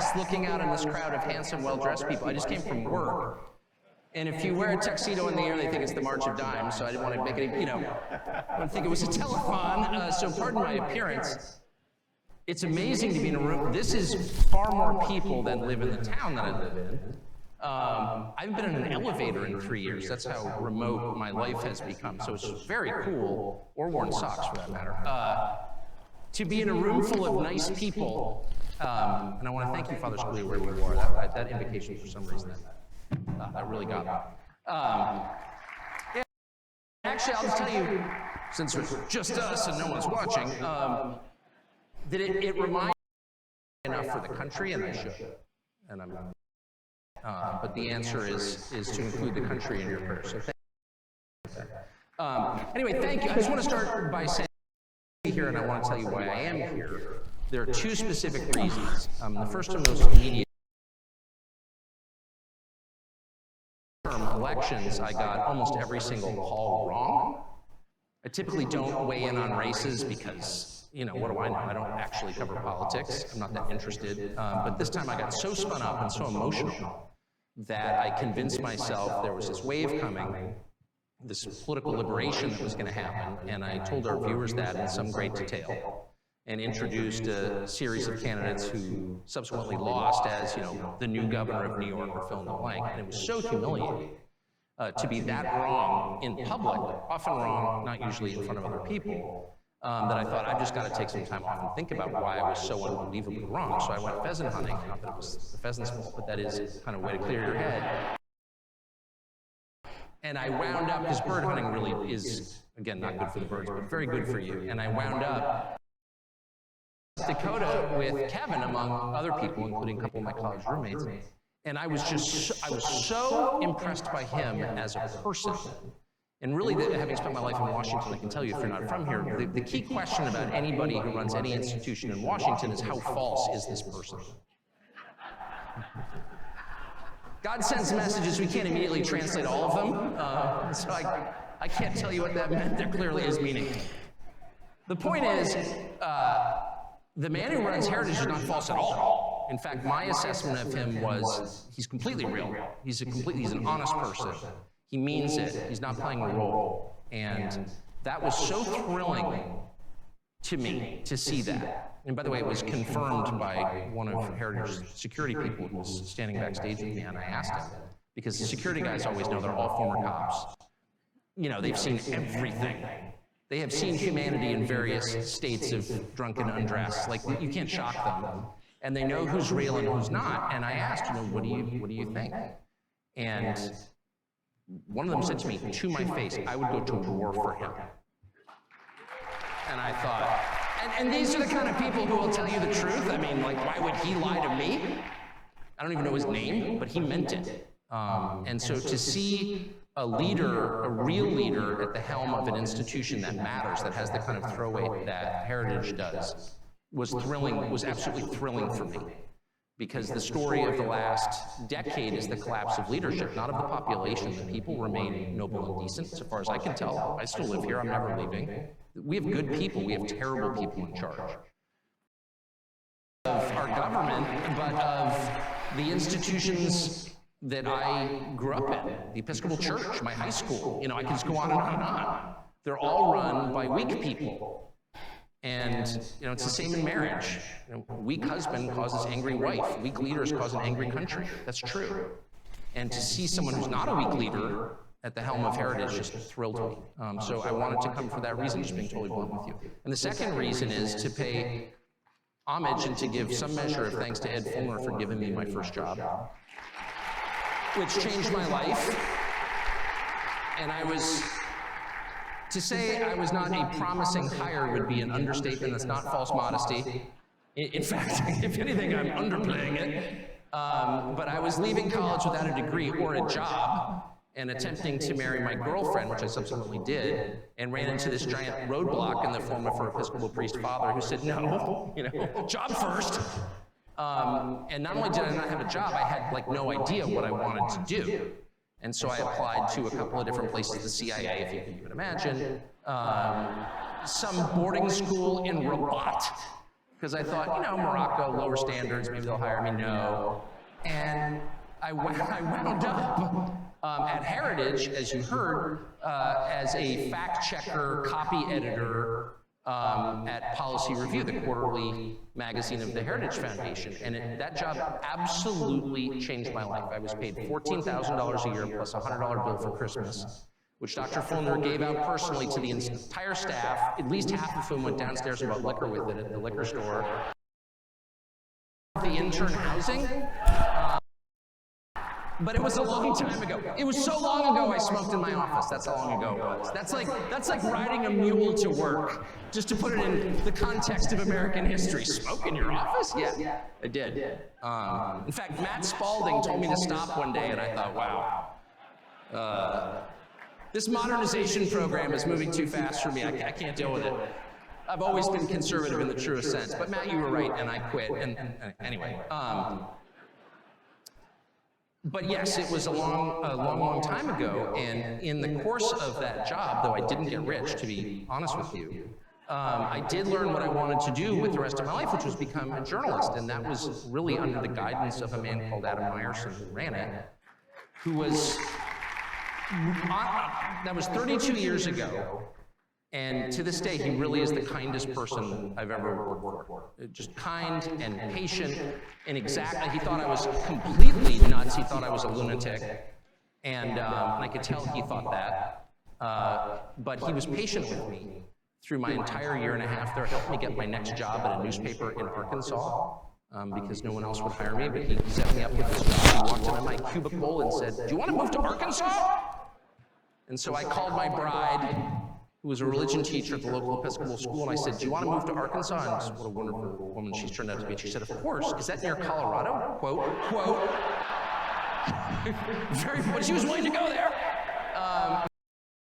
desk looking out on this crowd of handsome, well-dressed people. I just came from work. And if you wear a tuxedo in the air, they think it's the March of Dimes, so I didn't want to make it, I didn't think it was a telethon, so pardon my appearance. It's amazing to be in a room. This is far more people than live in the town that I live in. I haven't been in an elevator in 3 years. That's how remote my life has become. So it's very cool, or worn socks for that matter, to be in a room full of nice people. And I want to thank you, Father Scalia, wherever you are. That invocation, for some reason, that really got me. Yeah, actually, I'll just tell you, since it's just us and no one's watching, that it reminds me enough for the country, and I should. And I'm but the answer is to include the country in your prayers. So thank you. Anyway, thank you. I just want to start by saying I'm here, and I want to tell you why I am here. There are two specific reasons. The first and most immediate term elections, I got almost every single call wrong. I typically don't weigh in on races because, what do I know? I don't actually cover politics. I'm not that interested. But this time I got so spun up and so emotional that I convinced myself there was this wave coming, this political liberation that was going to happen, and I told our viewers that in some great detail, and introduced a series of candidates who subsequently lost as, the new governor of New York, or fill in the blank, and it was so humiliating to be that wrong in public, often wrong, not usually in front of other people, that I thought, I've just got to take some time off and think about why I was so unbelievably wrong. So I went pheasant hunting. Not that it was the pheasant's fault, but that is kind of a way to clear your head. And I wound up, because bird hunting really is, again, not good for the birds, but very good for you. And I wound up in Dakota with Kevin, among other people, including a couple of my college roommates. And I was so impressed by him as a person. And really, having spent my life in Washington, I can tell you, if you're not from here, the key question about anybody who runs any institution in Washington is, how false is this person? God sends messages, we can't immediately translate all of them, so I can't tell you what that meant. There clearly is meaning. The point is, the man who runs Heritage is not false at all. In fact, my assessment of him was, he's completely real. He's an honest person. He means it. He's not playing a role. And that was so thrilling to me to see that. And by the way, it was confirmed by one of Heritage's security people who was standing backstage with me, and I asked him, because the security guys always know they're all former cops. They've seen everything. They have seen humanity in various states of drunken undress. Like, you can't shock them. And they know who's real and who's not. And I asked, what do you think? And one of them said to me, to my face, I would go to war for him. And I thought, and these are the kind of people who will tell you the truth. I mean, like, why would he lie to me? I don't even know his name, but he meant it. And so to see a leader, a real leader at the helm of an institution that matters, that has the kind of throw weight that Heritage does, was thrilling, was absolutely thrilling for me. Because the story of the last decade is the collapse of leadership, not of the population. The people remain noble and decent, so far as I can tell. I still live here, I'm never leaving. We have good people, we have terrible people in charge. Of our government, but of the institutions that I grew up in. The Episcopal Church, my high school, I can just go on and on and on. They're all run by weak people. And, it's the same in marriage. Weak husband causes angry wife. Weak leaders cause an angry country. That's true. And to see someone who's not a weak leader at the helm of Heritage just thrilled me. So I wanted to come for that reason, just being totally blunt with you. And the second reason is to pay homage and to give some measure of thanks to Ed Fulmer for giving me my first job, which changed my life. And to say I was not a promising hire would be an understatement. That's not false modesty. In fact, if anything, I'm underplaying it. But I was leaving college without a degree or a job and attempting to marry my girlfriend, which I subsequently did, and ran into this giant roadblock in the form of her Episcopal priest father, who said, no, job first. And not only did I not have a job, I had no idea what I wanted to do. And so I applied to a couple of different places, the CIA, if you can even imagine, some boarding school in Rabat, because I thought, you know, Morocco, lower standards, maybe they'll hire me. No. And I wound up at Heritage, as you heard, as a fact checker, copy editor at Policy Review, the quarterly magazine of the Heritage Foundation. And that job absolutely changed my life. I was paid $14,000 a year plus a $100 bill for Christmas, which Dr. Fulner gave out personally to the entire staff. At least half of whom went downstairs and bought liquor with it at the liquor store. The intern housing. But it was a long time ago. It was so long ago I smoked in my office. That's how long ago it was. That's like riding a mule to work, just to put it in the context of American history. Smoke in your office? Yeah, I did. In fact, Matt Spalding told me to stop one day, and I thought, wow. This modernization program is moving too fast for me. I can't deal with it. I've always been conservative in the truest sense. But Matt, you were right, and I quit. And anyway. But yes, it was a long time ago, and in the course of that job, though I didn't get rich, to be honest with you, I did learn what I wanted to do with the rest of my life, which was become a journalist, and that was really under the guidance of a man called Adam Meyerson, who ran it, who was, that was 32 years ago, and to this day, he really is the kindest person I've ever worked for. Just kind and patient, and exactly, he thought I was completely nuts. He thought I was a lunatic, and I could tell he thought that. But he was patient with me through my entire year and a half there, helped me get my next job at a newspaper in Arkansas, because no one else would hire me, but he set me up with this job. He walked into my cubicle and said, "Do you want to move to Arkansas?" And so I called my bride, who was a religion teacher at the local Episcopal school, and I said, "Do you want to move to Arkansas?" And what a wonderful woman she's turned out to be. She said, "Of course. Is that near Colorado?" Quote. But she was willing to go there.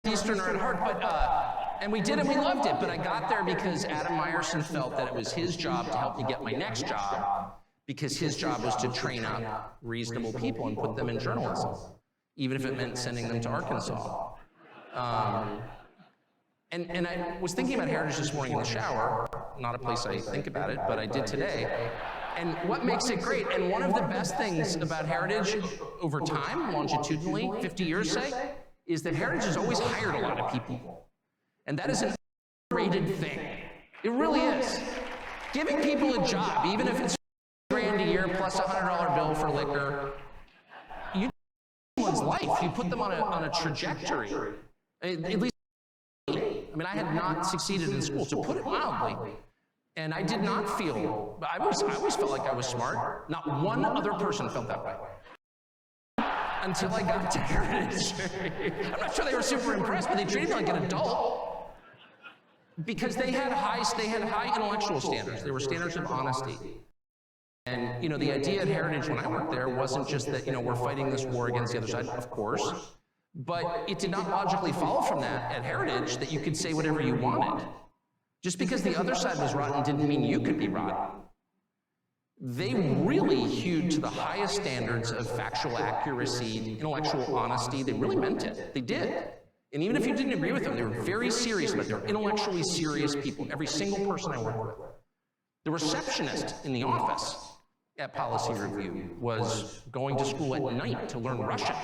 Easterner at heart, but and we did, and we loved it. But I got there because Adam Meyerson felt that it was his job to help me get my next job, because his job was to train up reasonable people and put them in journalism, even if it meant sending them to Arkansas. And I was thinking about Heritage this morning in the shower, not a place I think about it, but I did today. And what makes it great, and one of the best things about Heritage over time, longitudinally, 50 years say, is that Heritage has always hired a lot of people. And that is an underrated thing. It really is. Giving people a job, even if it's $1,000 a year plus a $100 bill for liquor, you change someone's life. You put them on a trajectory. At least I mean, I had not succeeded in school, to put it mildly, and I did not feel, I always felt like I was smart. Not one other person felt that way. Until I got to Heritage. I'm not sure they were super impressed, but they treated me like an adult. Because they had high intellectual standards. They were standards of honesty. And, you know, the idea at Heritage when I worked there wasn't just that, you know, we're fighting this war against the other side, of course. But it did not logically follow from that at Heritage that you could say whatever you wanted. Just because the other side was rotten didn't mean you could be rotten. They really hewed to the highest standards of factual accuracy, intellectual honesty. They really meant it. They did. And even if you didn't agree with them, they were very serious, but they're intellectually serious people. Every single person I worked with. The receptionist in the office at Policy Review was going to school at night to learn Russian.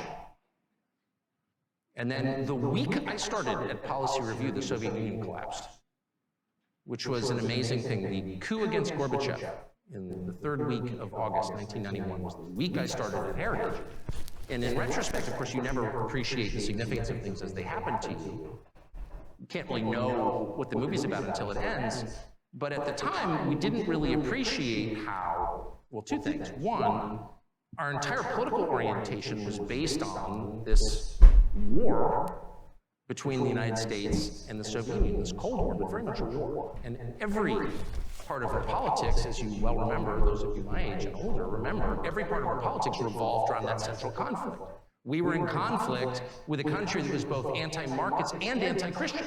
And then the week I started at Policy Review, the Soviet Union collapsed, which was an amazing thing. The coup against Gorbachev in the third week of August 1991 was the week I started at Heritage. And in retrospect, of course, you never appreciate the significance of things as they happen to you. You can't really know what the movie's about until it ends. But at the time, we didn't really appreciate how, well, two things. One, our entire political orientation was based on this war between the United States and the Soviet Union, this Cold War, but very much a war. And every part of our politics, as you well remember, those of you my age and older remember, every part of our politics revolved around that central conflict. We were in conflict with a country that was both anti-markets and anti-Christian.